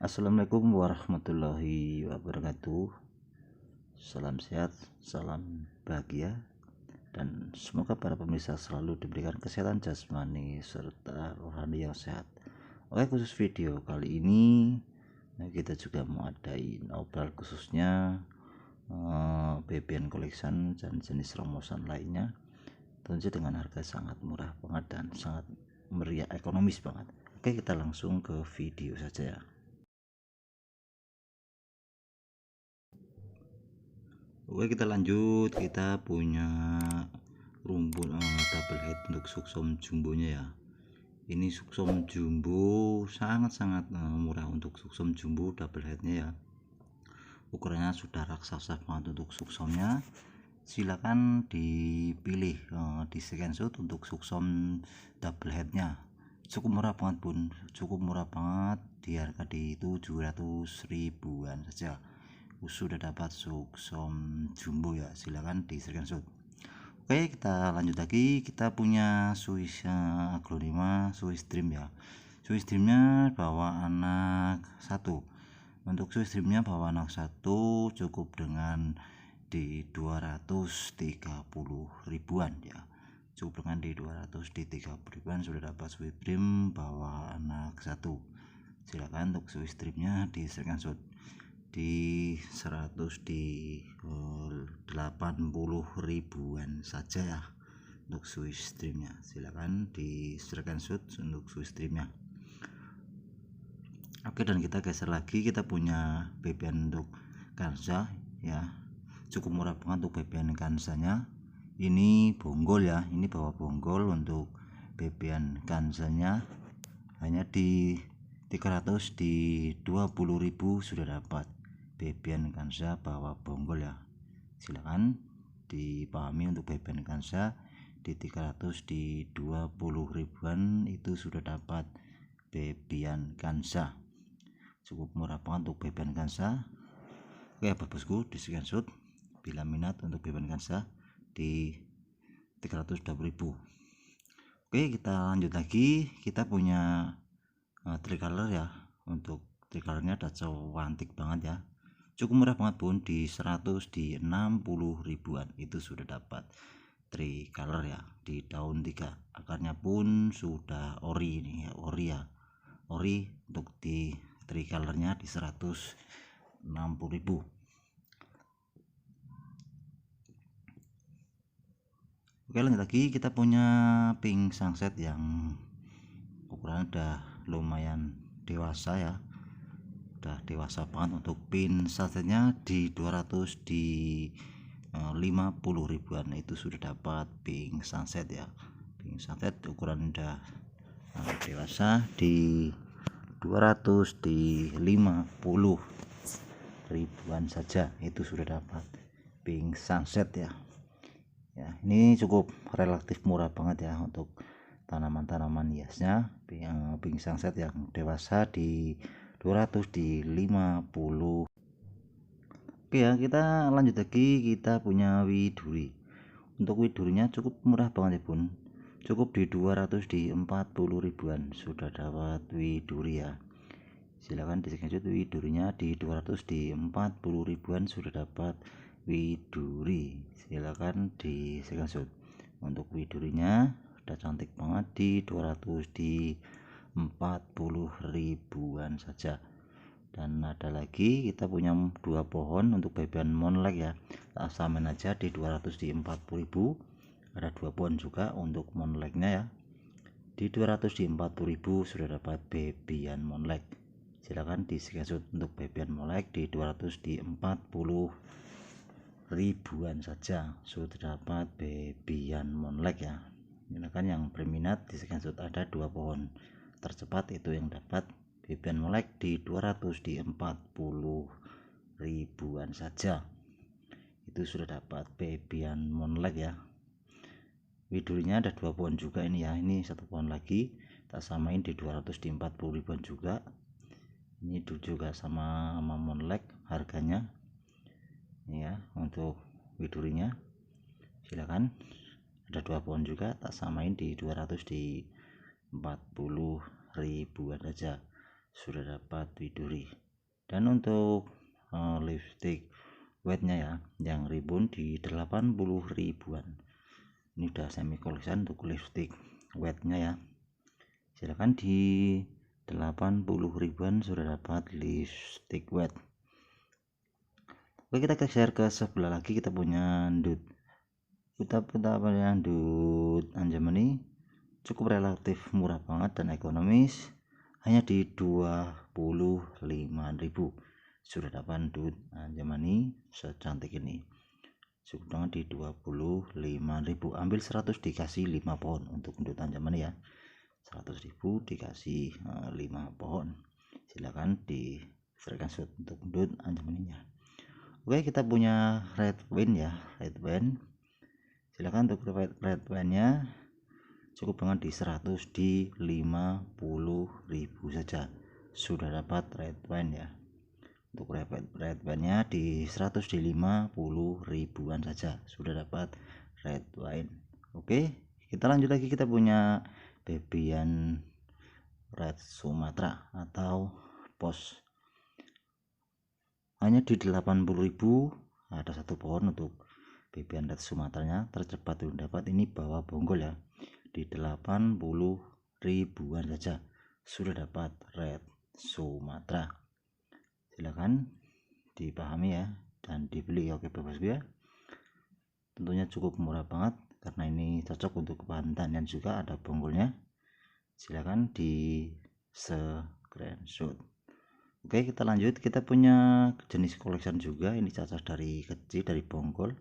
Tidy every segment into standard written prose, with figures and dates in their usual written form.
Assalamualaikum warahmatullahi wabarakatuh. Salam sehat, salam bahagia, dan semoga para pemirsa selalu diberikan kesehatan jasmani serta rohani yang sehat. Oke, khusus video kali ini kita juga mau adain obral khususnya BBM collection dan jenis rongsokan lainnya, tentu dengan harga sangat murah banget dan sangat meriah, ekonomis banget. Oke, kita langsung ke video saja ya. Oke, kita lanjut. Kita punya rumpun double head untuk suksom jumbonya ya. Ini suksom jumbo sangat-sangat murah untuk suksom jumbo double headnya ya. Ukurannya sudah raksasa banget untuk suksomnya. Silakan dipilih di screenshot untuk suksom double headnya. Cukup murah banget pun, cukup murah banget, di harga di 700 ribuan saja sudah dapat suksom jumbo ya. Silakan di screenshot. Oke, kita lanjut lagi. Kita punya Swiss aglonema Swiss Dream ya. Swiss Dreamnya bawa anak satu. Untuk Swiss Dreamnya bawa anak satu cukup dengan di 230 ribuan ya. Cukup dengan di 230 ribuan sudah dapat Swiss Dream bawa anak satu. Silakan untuk Swiss Dreamnya di screenshot di 180 ribuan saja ya untuk Swiss Dreamnya. Silakan di screenshot untuk Swiss Dreamnya. Oke, dan kita geser lagi. Kita punya BBM untuk Kanza ya, cukup murah banget untuk BBM Kanzanya. Ini bonggol ya, ini bawa bonggol untuk BBM Kanzanya hanya di 300 di 20.000 sudah dapat BBM Kanza bawa bonggol ya. Silakan dipahami untuk BBM Kanza di 300 di 20 ribuan itu sudah dapat BBM Kanza. Cukup murah banget untuk BBM Kanza. Oke, bosku, di screenshot bila minat untuk BBM Kanza di 320.000. Oke, kita lanjut lagi. Kita punya tricolor ya. Untuk tricolornya ada cantik banget ya, cukup murah banget pun, di 100 di 60 ribuan itu sudah dapat tricolor ya, di daun 3. Akarnya pun sudah ori ini ya, ori untuk di tricolornya di 160 ribu. Oke, lanjut lagi. Kita punya pink sunset yang ukuran udah lumayan dewasa ya, udah dewasa banget. Untuk pin sunsetnya di 200 di 50 ribuan itu sudah dapat pink sunset ya. Pink sunset ukuran udah dewasa di 200 di 50 ribuan saja itu sudah dapat pink sunset ya. Ya, ini cukup relatif murah banget ya untuk tanaman-tanaman hiasnya. Pink sunset yang dewasa di 200 di 50. Oke ya, kita lanjut lagi. Kita punya widuri. Untuk widurinya cukup murah banget ya bun, cukup di 200 di 40 ribuan sudah dapat widuri ya. Silakan diskejut widurinya di 200 di 40 ribuan sudah dapat widuri. Silakan di screenshot untuk widurinya, udah cantik banget di 200 di 40 ribuan saja. Dan ada lagi, kita punya 2 pohon untuk BBM monlek ya, samain aja di 200 di 40 ribu. Ada 2 pohon juga untuk monleknya ya, di 200 di 40 ribu sudah dapat BBM monlek. Silakan di screenshot untuk BBM monlek di 200 di 40 ribuan saja sudah dapat BBM monlek ya. Silakan yang berminat di screenshot, ada 2 pohon tercepat itu yang dapat BBM monlek di 200 di 40 ribuan saja itu sudah dapat BBM monlek ya. Widurinya ada 2 pohon juga ini ya, ini 1 pohon lagi tak samain di 200 di 40 ribuan juga. Ini juga sama monlek harganya ya. Untuk widurinya silakan, ada 2 pohon juga tak samain di 200 di 40 ribuan saja sudah dapat Widuri. Dan untuk lipstick white-nya ya, yang ribbon di 80 ribuan. Ini udah semi collection untuk lipstick white-nya ya. Silakan di 80 ribuan sudah dapat lipstick white. Oke, kita share ke sebelah lagi, kita punya ndut. Kita punya ndut anjaman ini cukup relatif murah banget dan ekonomis, hanya di 25.000 sudah dapat ndut anjamani secantik ini. Cukup dengan di 25.000, ambil 100 dikasih 5 pohon untuk ndut anjamani ya. 100.000 dikasih 5 pohon. Silakan di screenshot untuk ndut anjamaninya. Oke, kita punya red wine ya, red wine. Silakan untuk red wine-nya cukup dengan di 100 di 50.000 saja sudah dapat red wine ya. Untuk red wine-nya di 100 di 50 ribuan saja sudah dapat red wine. Oke, kita lanjut lagi, kita punya bebian red Sumatera atau pos, hanya di 80.000. Ada satu pohon untuk bebian red Sumateranya, tercepat dapat ini bawa bonggol ya, di 80 ribuan saja sudah dapat red Sumatera. Silakan dipahami ya dan dibeli. Oke, bebas ya, tentunya cukup murah banget karena ini cocok untuk kepantan dan juga ada bonggolnya. Silakan di screenshot. Oke, kita lanjut, kita punya jenis collection juga, ini cacah dari kecil dari bonggol.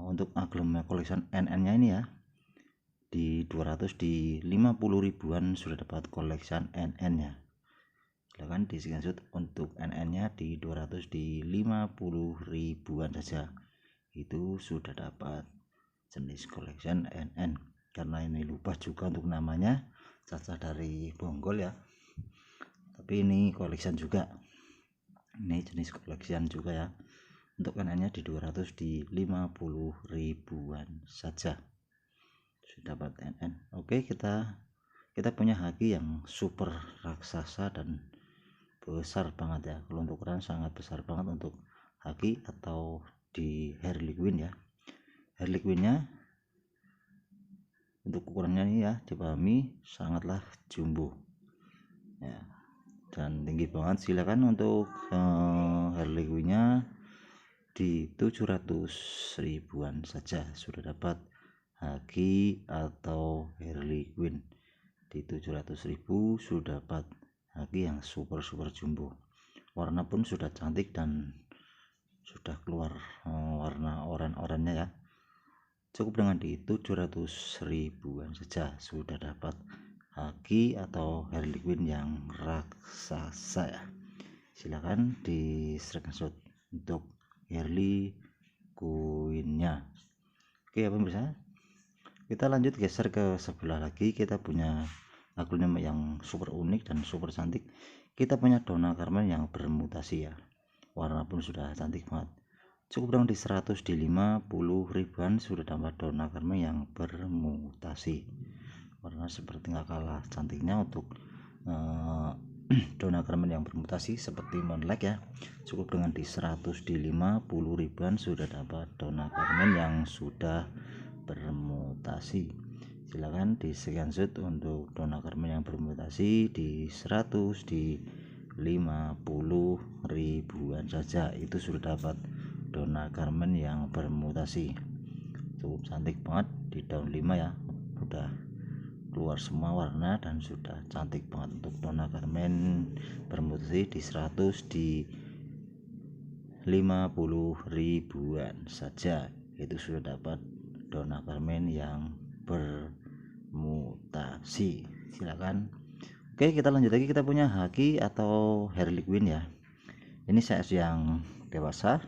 Untuk aglomerasi collection NN nya ini ya, di 200 di 50 ribuan sudah dapat collection NN nya. Silakan di screenshot untuk NN nya di 200 di 50 ribuan saja, itu sudah dapat jenis collection NN. Karena ini lupa juga untuk namanya, cacah dari bonggol ya, tapi ini collection juga, ini jenis collection juga ya. Untuk NN nya di 200 di 50 ribuan saja sudah dapat NN. Oke, kita punya haki yang super raksasa dan besar banget ya. Kalau untuk ukuran sangat besar banget untuk haki atau di Harley Quinn ya. Harley Quinn nya untuk ukurannya ini ya, dipahami sangatlah jumbo ya dan tinggi banget. Silakan untuk Harley Quinn nya di 700 ribuan saja sudah dapat haki atau Harley Quinn. Di 700.000 sudah dapat haki yang super jumbo. Warna pun sudah cantik dan sudah keluar warna oranye ya. Cukup dengan di 700 ribuan saja sudah dapat haki atau Harley Quinn yang raksasa ya. Silakan di screenshot untuk Harley Quinn-nya. Oke ya pemirsa, kita lanjut geser ke sebelah lagi, kita punya akronim yang super unik dan super cantik. Kita punya Donna Karan yang bermutasi ya, warna pun sudah cantik banget. Cukup dengan di 100 di 50 ribuan sudah dapat Donna Karan yang bermutasi. Warna seperti nggak kalah cantiknya untuk Donna Karan yang bermutasi seperti Moonlight ya. Cukup dengan di 100 di 50 ribuan sudah dapat Donna Karan yang sudah bermutasi. Silakan di screenshot untuk Donna Karan yang bermutasi di 100 di 50 ribuan saja, itu sudah dapat Donna Karan yang bermutasi. Cukup cantik banget di daun 5 ya, udah keluar semua warna dan sudah cantik banget untuk Donna Karan bermutasi di 100 di 50 ribuan saja, itu sudah dapat Donna Karan yang bermutasi. Silakan. Oke, kita lanjut lagi, kita punya haki atau Harley Quinn ya. Ini size yang dewasa,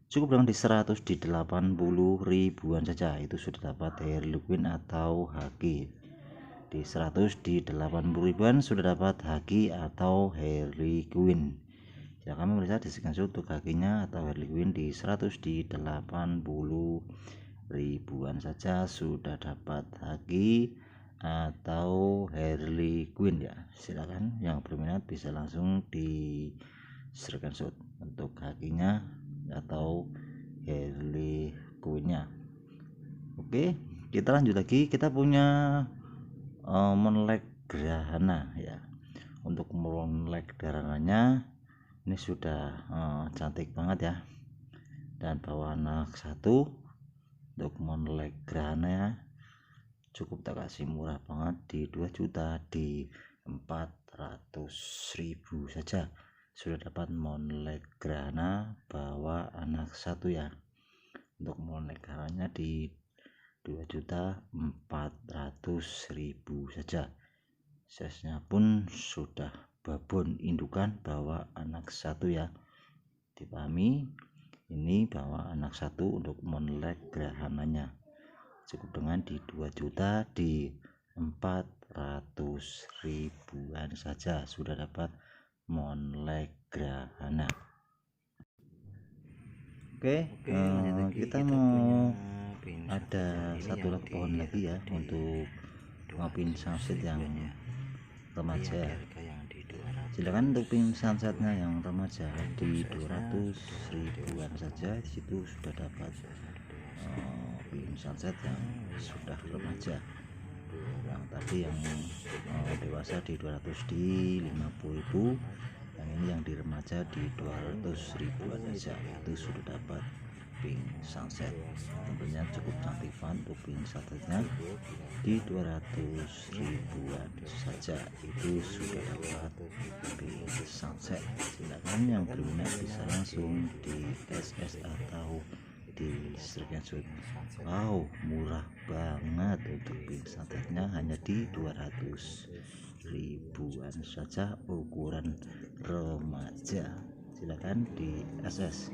cukup dengan di 100 di 80 ribuan saja, itu sudah dapat Harley Quinn atau haki. Di 100 di 80 ribuan sudah dapat haki atau Harley Quinn. Silakan pemirsa di screenshot untuk hakinya atau Harley Quinn di 100 di 80 ribuan saja sudah dapat haki atau Harley Quinn ya. Silakan yang berminat bisa langsung di screenshot untuk kakinya atau Harley Quinn-nya. Oke, kita lanjut lagi. Kita punya Moonlight Grahana ya. Untuk Moonlight Grahananya ini sudah cantik banget ya, dan bawa anak satu. Untuk Moonlight Grahana cukup tak kasih murah banget di 2 juta, di 400.000 saja sudah dapat Moonlight Grahana bawa anak satu ya. Untuk Moonlight Grahananya di 2.400.000 saja. Size-nya pun sudah babon indukan bawa anak satu ya. Dipahami, ini bawa anak satu untuk Moonlight Grahananya. Cukup dengan di 2 juta, di 400.000-an saja sudah dapat Moonlight Grahana. Oke, kita mau ada satu lagi pohon lagi ya untuk pin sunset yang remaja. Silakan untuk pin sunsetnya yang remaja di 200.000-an saja. Di situ sudah dapat pin sunset yang sudah remaja. Yang tadi yang dewasa di 200 di 50.000, yang ini yang di remaja di 200.000-an saja. Itu sudah dapat pink sunset. Tentunya cukup cantik banget untuk pink sunsetnya di 200.000-an saja. Itu sudah dapat pink sunset. Silakan yang berminat bisa langsung di SS atau di screenshot. Wow, murah banget untuk pink sunsetnya, hanya di 200.000-an saja, ukuran remaja. Silakan di SS.